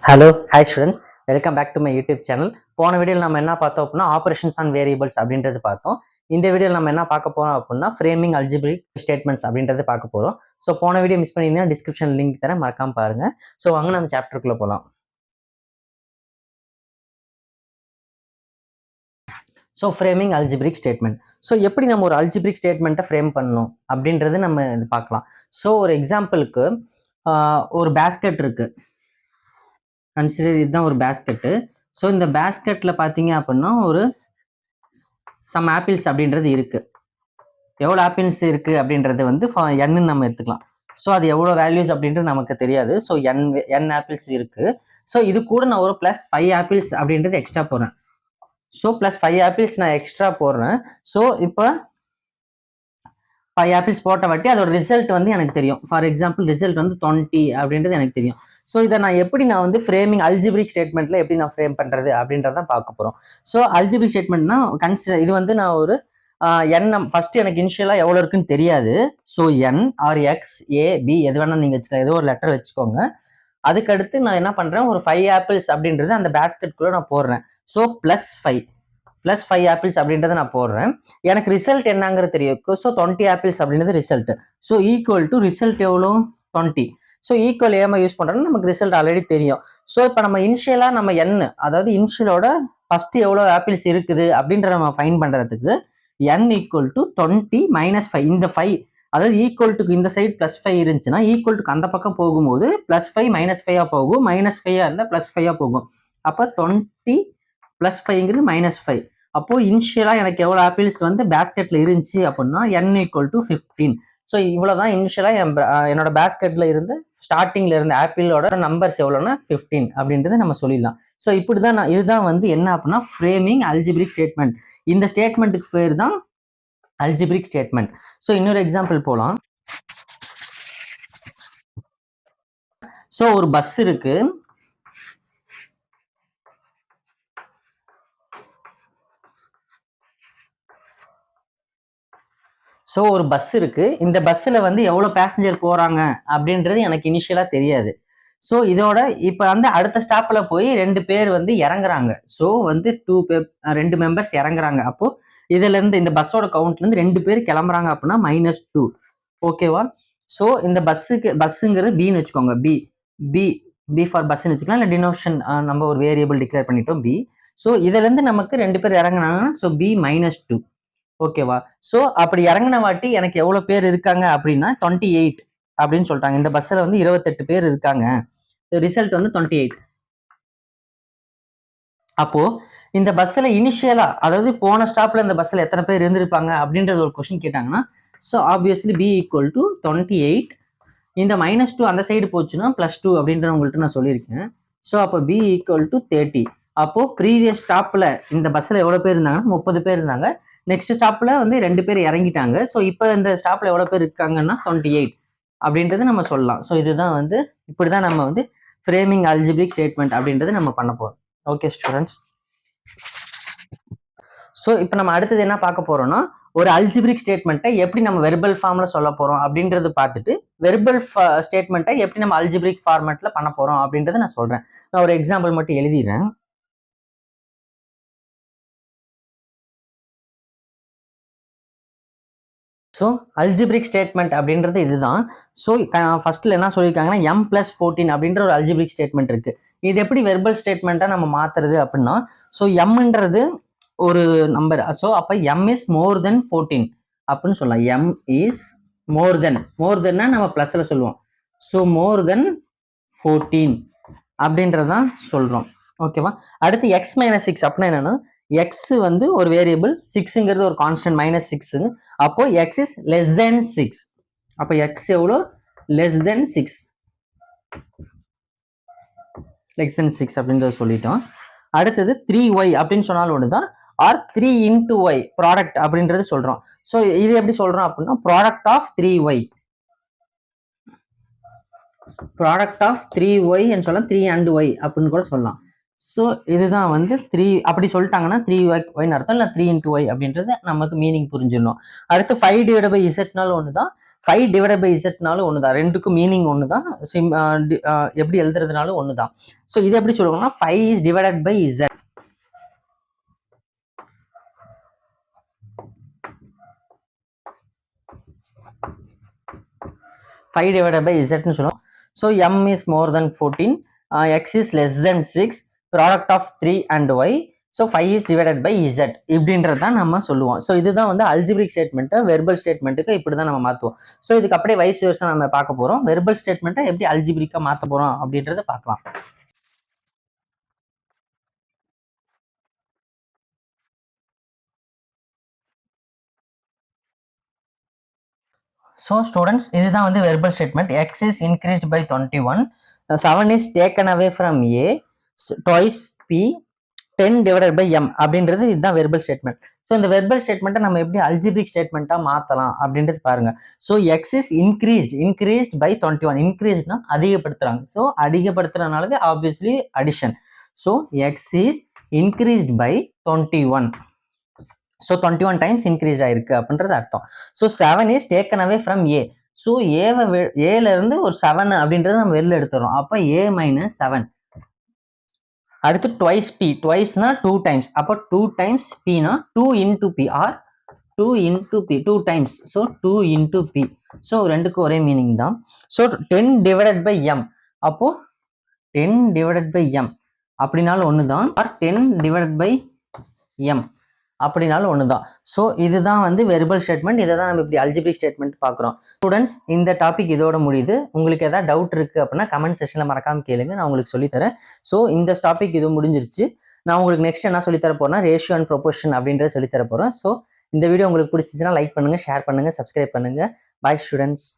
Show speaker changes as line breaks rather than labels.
Hello hi students, welcome back to my YouTube channel. போன வீடியோவில் நம்ம என்ன பார்த்தோம் அப்படின்னா ஆப்ரேஷன்ஸ் ஆன் வேரியபிள்ஸ் அப்படின்றது பார்த்தோம். இந்த வீடியோவில் நம்ம என்ன பார்க்க போறோம் அப்படின்னா ஃப்ரேமிங் அல்ஜிபிரிக் ஸ்டேட்மெண்ட்ஸ் அப்படின்றது பார்க்க போறோம். ஸோ போன வீடியோ மிஸ் பண்ணியிருந்தீங்கன்னா டிஸ்கிரிப்ஷன் லிங்க் தரேன், மறக்காம பாருங்க. ஸோ வாங்க நம்ம சாப்டருக்குள்ள போகலாம். So framing algebraic statement. So எப்படி நம்ம ஒரு அல்ஜிபிரிக் ஸ்டேட்மெண்ட்டை ஃப்ரேம் பண்ணணும் அப்படின்றது நம்ம இது பார்க்கலாம். ஸோ ஒரு எக்ஸாம்பிளுக்கு ஒரு பேஸ்கெட் இருக்கு. கன்சிடர் இதுதான் ஒரு பேஸ்கெட்டு. ஸோ இந்த பேஸ்கெட்ல பார்த்தீங்க அப்படின்னா ஒரு சம் ஆப்பிள்ஸ் அப்படின்றது இருக்கு. எவ்வளோ ஆப்பிள்ஸ் இருக்கு அப்படின்றது வந்து என்னு நம்ம எடுத்துக்கலாம். ஸோ அது எவ்வளோ வேல்யூஸ் அப்படின்றது நமக்கு தெரியாது. ஸோ என் ஆப்பிள்ஸ் இருக்கு. ஸோ இது கூட நான் ஒரு +5 ஆப்பிள்ஸ் அப்படின்றது எக்ஸ்ட்ரா போடுறேன். ஸோ +5 ஆப்பிள்ஸ் நான் எக்ஸ்ட்ரா போடுறேன். ஸோ இப்போ 5 ஆப்பிள்ஸ் போட்ட வாட்டி அதோட ரிசல்ட் வந்து எனக்கு தெரியும். ஃபார் எக்ஸாம்பிள் ரிசல்ட் வந்து 20 அப்படின்றது எனக்கு தெரியும். ஸோ இதை நான் வந்து ஃப்ரேமிங் அல்ஜிபிரிக் ஸ்டேட்மெண்ட்ல எப்படி நான் ஃப்ரேம் பண்றது அப்படின்றதான் பார்க்க போறோம். ஸோ அல்ஜிபிரிக் ஸ்டேட்மெண்ட்னா கன்சிடர் இது வந்து நான் ஒரு என் ஃபர்ஸ்ட் எனக்கு இனிஷியலா எவ்வளவு இருக்குன்னு தெரியாது. ஸோ என் ஆர் எக்ஸ் ஏ பி எது வேணா நீங்க வச்சுக்கலாம், ஏதோ ஒரு லெட்டர் வச்சுக்கோங்க. அதுக்கடுத்து நான் என்ன பண்றேன், ஒரு 5 ஆப்பிள்ஸ் அப்படின்றது அந்த பேஸ்கெட் கூட நான் போடுறேன். ஸோ +5 ஆப்பிள்ஸ் அப்படின்றத நான் போடுறேன். எனக்கு ரிசல்ட் என்னங்கிறது தெரியும். ஸோ 20 ஆப்பிள்ஸ் அப்படின்றது result. So equal to result எவ்வளோ 20. ஸோ ஈக்குவல் ஏமா யூஸ் பண்றோம்னா நமக்கு ரிசல்ட் ஆல்ரெடி தெரியும். ஸோ இப்போ நம்ம இனிஷியலா நம்ம என்ன, அதாவது இனிஷியலோட ஃபர்ஸ்ட் எவ்வளோ ஆப்பிள்ஸ் இருக்குது அப்படின்றத நம்ம ஃபைன் பண்றதுக்கு n ஈக்குவல் டு 20 -5. இந்த 5 அதாவது ஈக்குவல் டுக்கு இந்த சைடு +5 இருந்துச்சுன்னா ஈக்குவல் டுக்கு அந்த பக்கம் போகும்போது +5 -5 போகும், -5 இருந்தா +5 போகும். அப்போ 20 +5ங்கிறது -5. அப்போ இனிஷியலா எனக்கு எவ்வளவு ஆப்பிள்ஸ் வந்து பேஸ்கெட்ல இருந்துச்சு அப்படின்னா n ஈக்குவல் டு 15. ஸோ இவ்வளவுதான் இனிஷியலா என்னோட பேஸ்கெட்ல இருந்து ஸ்டார்டிங்ல இருந்த ஆப்பிளோட நம்பர்ஸ் எவ்வளோன்னா 15 அப்படின்றத நம்ம சொல்லிடலாம். ஸோ இப்படிதான் இதுதான் வந்து என்ன அப்படின்னா ஃப்ரேமிங் அல்ஜிபிரிக் ஸ்டேட்மெண்ட். இந்த ஸ்டேட்மெண்ட்டுக்கு பேர் தான் அல்ஜிபிரிக் ஸ்டேட்மெண்ட். ஸோ இன்னொரு எக்ஸாம்பிள் போலாம். ஸோ ஒரு பஸ் இருக்கு. ஸோ ஒரு பஸ் இருக்கு. இந்த பஸ்ஸில் வந்து எவ்வளோ பேசஞ்சர் போறாங்க அப்படின்றது எனக்கு இனிஷியலா தெரியாது. ஸோ இதோட இப்போ வந்து அடுத்த ஸ்டாப்ல போய் 2 பேர் வந்து இறங்குறாங்க. ஸோ வந்து 2 மெம்பர்ஸ் இறங்குறாங்க. அப்போ இதுல இருந்து இந்த பஸ்ஸோட கவுண்ட்ல இருந்து 2 பேர் கிளம்புறாங்க அப்படின்னா -2. ஓகேவா? ஸோ இந்த பஸ்ஸுங்கிறது பின்னு வச்சுக்கோங்க. பி பி பி ஃபார் பஸ்ன்னு வச்சுக்கலாம். இல்லை டினோஷன் நம்ம ஒரு வேரியபிள் டிக்ளேர் பண்ணிட்டோம் பி. ஸோ இதுல இருந்து நமக்கு 2 பேர் இறங்குனாங்கன்னா ஸோ பி -2. ஓகேவா? சோ அப்படி இறங்கின வாட்டி எனக்கு எவ்வளவு பேர் இருக்காங்க அப்படின்னா 28 அப்படின்னு சொல்லிட்டாங்க. இந்த பஸ்ல வந்து 28 பேர் இருக்காங்க. ரிசல்ட் வந்து 28. அப்போ இந்த பஸ்ல இனிஷியலா, அதாவது போன ஸ்டாப்ல இந்த பஸ்ல எத்தனை பேர் இருந்திருப்பாங்க அப்படின்றது ஒரு கொஸ்டின் கேட்டாங்கன்னா so obviously P equal to 28. இந்த -2 அந்த சைடு போச்சுன்னா +2 அப்படின்ற உங்கள்கிட்ட நான் சொல்லியிருக்கேன். ஸோ அப்போ பி ஈக்குவல் டு 30. அப்போ ப்ரீவியஸ் ஸ்டாப்ல இந்த பஸ்ல எவ்வளவு பேர் இருந்தாங்கன்னா 30 பேர் இருந்தாங்க. நெக்ஸ்ட் ஸ்டாப்ல வந்து 2 பேர் இறங்கிட்டாங்க. ஸோ இப்போ இந்த ஸ்டாப்ல எவ்வளவு பேர் இருக்காங்கன்னா 28 அப்படின்றது நம்ம சொல்லலாம். ஸோ இதுதான் வந்து இப்படிதான் நம்ம வந்து ஃப்ரேமிங் அல்ஜிபிரிக் ஸ்டேட்மெண்ட் அப்படின்றது நம்ம பண்ண போறோம். Okay students. ஸோ இப்போ நம்ம அடுத்தது என்ன பார்க்க போறோம்னா ஒரு அல்ஜிபிரிக் ஸ்டேட்மெண்ட்டை எப்படி நம்ம வெர்பல் ஃபார்ம்ல சொல்ல போறோம் அப்படின்றது பார்த்துட்டு வெர்பல் ஸ்டேட்மெண்ட்டை எப்படி நம்ம அல்ஜிபிரிக் ஃபார்மேட்ல பண்ண போறோம் அப்படின்றத நான் சொல்றேன். நான் ஒரு எக்ஸாம்பிள் மட்டும் எழுதிடுறேன். ஸோ அல்ஜிபிரிக் ஸ்டேட்மெண்ட் அப்படின்றது இதுதான். ஸோ ஃபர்ஸ்ட்ல என்ன சொல்லியிருக்காங்கன்னா m+14 அப்படின்ற ஒரு அல்ஜிபிரிக் ஸ்டேட்மெண்ட் இருக்கு. இது எப்படி வெர்பல் ஸ்டேட்மெண்ட்டா நம்ம மாத்துறது அப்படின்னா ஸோ mன்றது ஒரு நம்பர். ஸோ அப்ப m இஸ் மோர் தென் 14 அப்படின்னு சொல்லலாம். m இஸ் மோர் தென்னா நம்ம பிளஸ்ல சொல்லுவோம். ஸோ மோர் தென் 14 அப்படின்றதான் சொல்றோம். ஓகேவா? அடுத்து x-6 அப்படின்னா என்னன்னா எக்ஸ் வந்து ஒரு வேரியபிள், 6ங்கிறது ஒரு கான்ஸ்டன்ட் -6. அப்போ எக்ஸ் இஸ் லெஸ் தென் 6. அப்போ எக்ஸ் எவ்வளோ லெஸ் தென் 6 அப்படின்றத சொல்லிட்டோம். அடுத்தது 3y அப்படின்னு சொன்னாலும் ஒண்ணுதான், ஆர் 3 into y ப்ராடக்ட் அப்படின்றது சொல்றோம். ஸோ இது எப்படி சொல்றோம் அப்படின்னா ப்ராடக்ட் ஆஃப் 3y சொல்லலாம், 3 and y அப்படின்னு கூட சொல்லலாம். ஸோ இதுதான் வந்து 3 அப்படி சொல்லிட்டாங்கன்னா 3y அர்த்தம், இல்லை 3 into y அப்படின்றது நமக்கு மீனிங் புரிஞ்சிடணும். அடுத்து 5 டிவைட் பை இசட்னாலும் ஒன்று தான், 5 டிவைட் பை இசட்னாலும் ஒன்று தான், ரெண்டுக்கும் மீனிங் ஒன்று தான். எப்படி எழுதுறதுனாலும் ஒன்று தான். ஸோ இது எப்படி சொல்லுவாங்கன்னா 5 is divided by Z. 5 divided by z னு சொல்லுவோம். So m is more than 14, x is less than 6, product of 3 and y. So 5 is divided by z இப்படின்றது தான் நம்ம சொல்லுவோம். ஸோ இதுதான் வந்து அல்ஜிபிரிக் ஸ்டேட்மெண்ட்டை வெர்பல் ஸ்டேட்மெண்ட்டுக்கு இப்படி தான் நம்ம மாற்றுவோம். ஸோ இதுக்கு அப்படியே வைஸ் வெர்சா நம்ம பார்க்க போகிறோம். வெர்பல் ஸ்டேட்மெண்ட்டை எப்படி அல்ஜிபிரிக்காக மாற்ற போகிறோம் அப்படின்றத பார்க்கலாம். ஸோ ஸ்டூடெண்ட்ஸ், இதுதான் வந்து verbal statement. X is increased by 21, 7 is taken away from a, twice b, 10 divided by m அப்படின்றது இதுதான் வெர்பல் ஸ்டேட்மெண்ட். ஸோ இந்த வெர்பல் ஸ்டேட்மெண்ட்டை நம்ம எப்படி அல்ஜிபிரிக் ஸ்டேட்மெண்ட்டாக மாற்றலாம் அப்படின்றது பாருங்க. So x is increased by 21, இன்க்ரீஸ்ட்னா அதிகப்படுத்துறாங்க. ஸோ அதிகப்படுத்துறதுனாலவே obviously addition. So x is increased by 21. So 21 times increase ஆயிருக்கு அப்படின்றது அர்த்தம். So 7 is taken away from A. So ஏல இருந்து ஒரு 7 அப்படின்றத நம்ம வெளில எடுத்துறோம். அப்போ a மைனஸ் 7. அடுத்து ட்வைஸ் பி, ட்வைஸ்னா 2 டைம்ஸ். அப்போ 2 டைம்ஸ் பினா 2 into P or 2 into P, 2 times. So 2 into P. So ரெண்டுக்கும் ஒரே மீனிங் தான். So 10 divided by M. அப்போ 10 டிவைடட் பை எம் அப்படின்னாலும் ஒன்று தான், ஆர் 10 டிவைடட் பை எம் அப்படின்னாலும் ஒன்று தான். ஸோ இதுதான் வந்து வெர்பல் ஸ்டேட்மெண்ட். இதை தான் நம்ம இப்படி அல்ஜிபிரிக் ஸ்டேட்மெண்ட் பார்க்குறோம். ஸ்டூடெண்ட்ஸ், இந்த டாபிக் இதோட முடியுது. உங்களுக்கு ஏதாவது டவுட் இருக்குது அப்படின்னா கமெண்ட் செக்ஷனில் மறக்காமல் கேளுங்க, நான் உங்களுக்கு சொல்லித்தரேன். ஸோ இந்த டாபிக் இது முடிஞ்சிருச்சு. நான் உங்களுக்கு நெக்ஸ்ட் என்ன சொல்லித்தர போறேன்னா ரேஷியோ அண்ட் ப்ரொபோர்ஷன் அப்படின்றத சொல்லித்தர போகிறேன். ஸோ இந்த வீடியோ உங்களுக்கு பிடிச்சிச்சுன்னா லைக் பண்ணுங்கள், ஷேர் பண்ணுங்கள், சப்ஸ்கிரைப் பண்ணுங்கள். பாய் ஸ்டூடெண்ட்ஸ்.